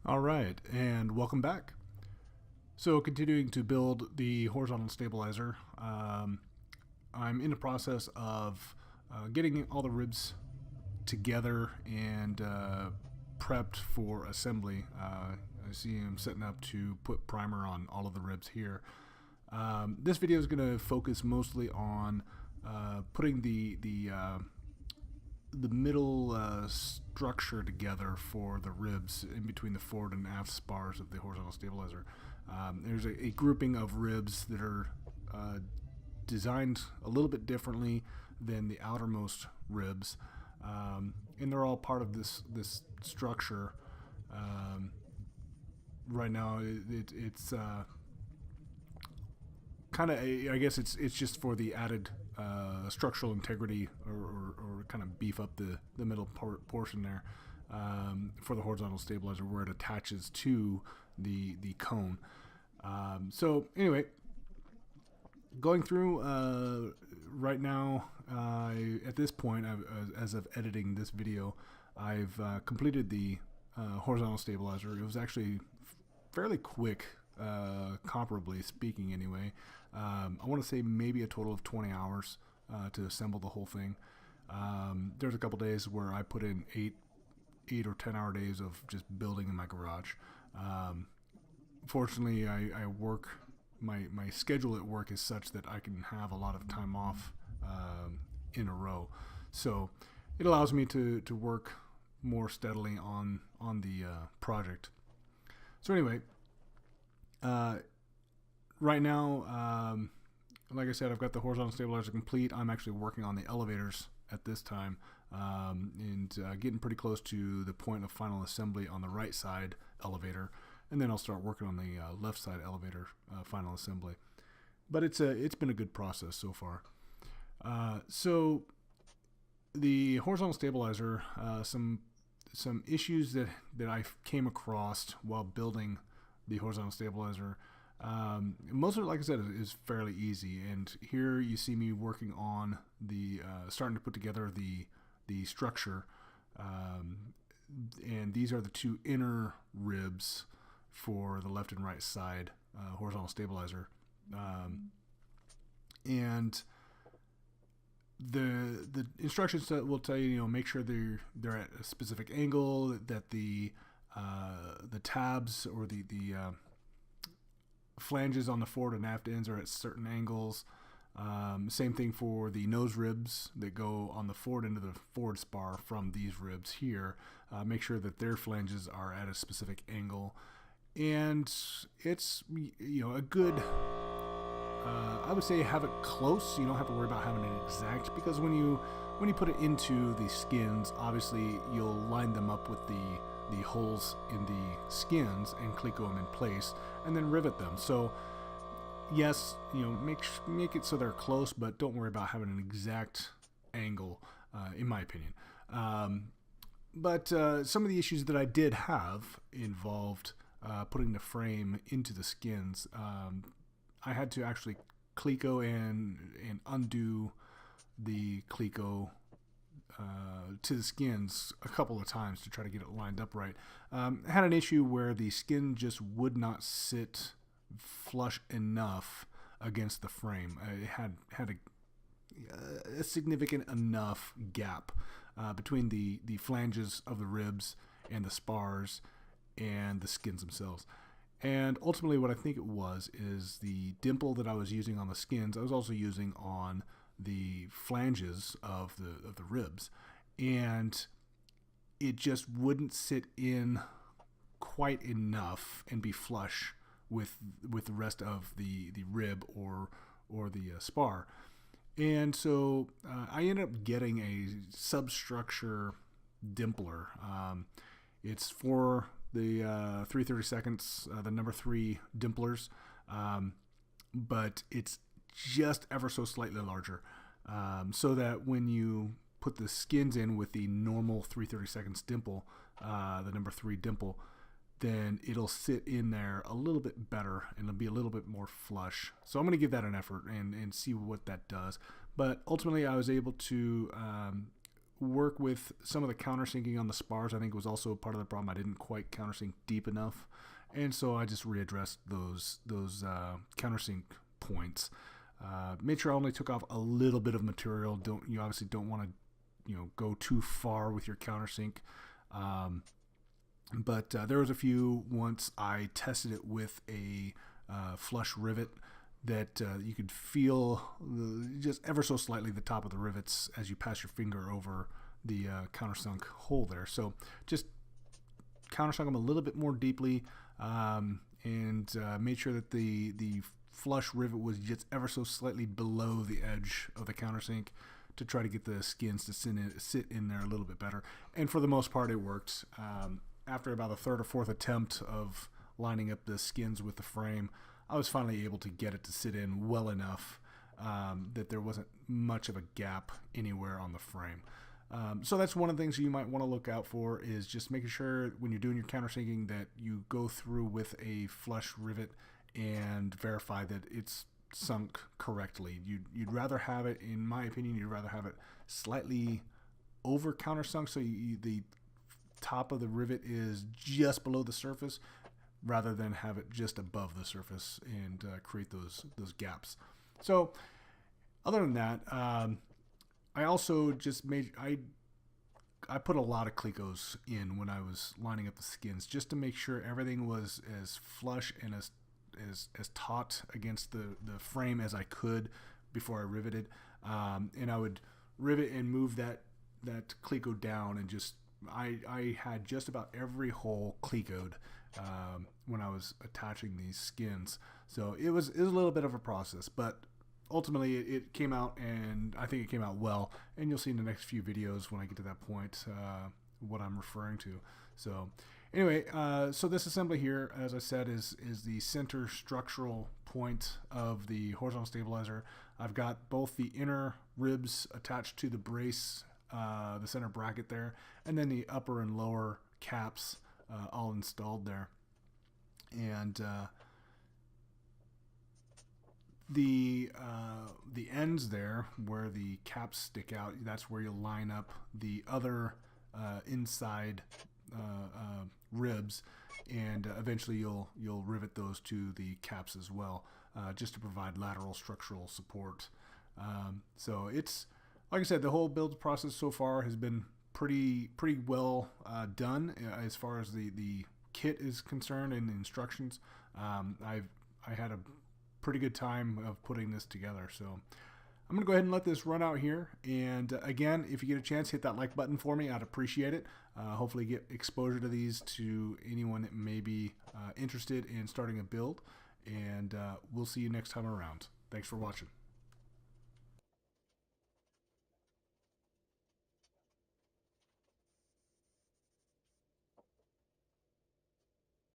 All right, and welcome back. So, continuing to build the horizontal stabilizer, I'm in the process of getting all the ribs together and prepped for assembly. I see I'm setting up to put primer on all of the ribs here. This video is going to focus mostly on putting the middle structure together for the ribs in between the forward and aft spars of the horizontal stabilizer. There's a grouping of ribs that are designed a little bit differently than the outermost ribs, and they're all part of this structure. Right now, it's kind of, I guess it's just for the added structural integrity, or kind of beef up the middle portion there, for the horizontal stabilizer where it attaches to the cone. So anyway, going through right now, at this point, as of editing this video, I've completed the horizontal stabilizer. It was actually fairly quick, comparably speaking anyway. I want to say maybe a total of 20 hours to assemble the whole thing. There's a couple days where I put in 8 or 10 hour days of just building in my garage. Fortunately, I work, my schedule at work is such that I can have a lot of time off in a row. So it allows me to work more steadily on the project. So anyway, right now, like I said, I've got the horizontal stabilizer complete. I'm actually working on the elevators at this time, and getting pretty close to the point of final assembly on the right side elevator, and then I'll start working on the left side elevator final assembly. But it's been a good process so far. So the horizontal stabilizer, some issues that I came across while building the horizontal stabilizer. Most of it, like I said, is fairly easy, and here you see me working on the starting to put together the structure, and these are the two inner ribs for the left and right side horizontal stabilizer, and the instructions will tell you, make sure they're at a specific angle, that the tabs or the flanges on the forward and aft ends are at certain angles. Same thing for the nose ribs that go on the forward end of the forward spar from these ribs here. Make sure that their flanges are at a specific angle, and it's a good. I would say have it close. You don't have to worry about having it exact, because when you put it into the skins, obviously you'll line them up with the holes in the skins and clico them in place, and then rivet them. So yes, make it so they're close, but don't worry about having an exact angle, in my opinion. But some of the issues that I did have involved putting the frame into the skins. I had to actually clico and undo the clico to the skins a couple of times to try to get it lined up right. I had an issue where the skin just would not sit flush enough against the frame. It had a significant enough gap between the flanges of the ribs and the spars and the skins themselves. And ultimately what I think it was is the dimple that I was using on the skins, I was also using on the flanges of the ribs, and it just wouldn't sit in quite enough and be flush with the rest of the rib or the spar. And so I ended up getting a substructure dimpler. It's for the 3/32, the number 3 dimplers, but it's just ever so slightly larger, so that when you put the skins in with the normal 3/32 dimple, the number 3 dimple, then it'll sit in there a little bit better and it'll be a little bit more flush. So I'm going to give that an effort and see what that does. But ultimately I was able to work with some of the countersinking on the spars. I think was also part of the problem. I didn't quite countersink deep enough, and so I just readdressed those countersink points. Made sure I only took off a little bit of material. You obviously don't want to go too far with your countersink. But there was a few once I tested it with a flush rivet that you could feel just ever so slightly the top of the rivets as you pass your finger over the countersunk hole there. So just countersunk them a little bit more deeply, and made sure that the flush rivet was just ever so slightly below the edge of the countersink to try to get the skins to sit in there a little bit better. And for the most part, it worked. After about the third or fourth attempt of lining up the skins with the frame, I was finally able to get it to sit in well enough that there wasn't much of a gap anywhere on the frame. So that's one of the things you might want to look out for, is just making sure when you're doing your countersinking that you go through with a flush rivet and verify that it's sunk correctly. You'd rather have it, in my opinion, you'd rather have it slightly over countersunk, so the top of the rivet is just below the surface, rather than have it just above the surface and create those gaps. So other than that, I also just I put a lot of clecos in when I was lining up the skins, just to make sure everything was as flush and as taut against the frame as I could before I riveted. And I would rivet and move that cleco down, and just I had just about every hole clecoed when I was attaching these skins. So it was a little bit of a process, but ultimately it came out, and I think it came out well. And you'll see in the next few videos when I get to that point what I'm referring to. So anyway, so this assembly here, as I said, is the center structural point of the horizontal stabilizer. I've got both the inner ribs attached to the brace, the center bracket there, and then the upper and lower caps all installed there. And the ends there where the caps stick out, that's where you'll line up the other inside ribs, and eventually you'll rivet those to the caps as well, just to provide lateral structural support. So it's, like I said, the whole build process so far has been pretty well done as far as the kit is concerned and the instructions. I had a pretty good time of putting this together, so I'm gonna go ahead and let this run out here. And again, if you get a chance, hit that like button for me. I'd appreciate it. Hopefully get exposure to these to anyone that may be interested in starting a build, and we'll see you next time around. Thanks for watching.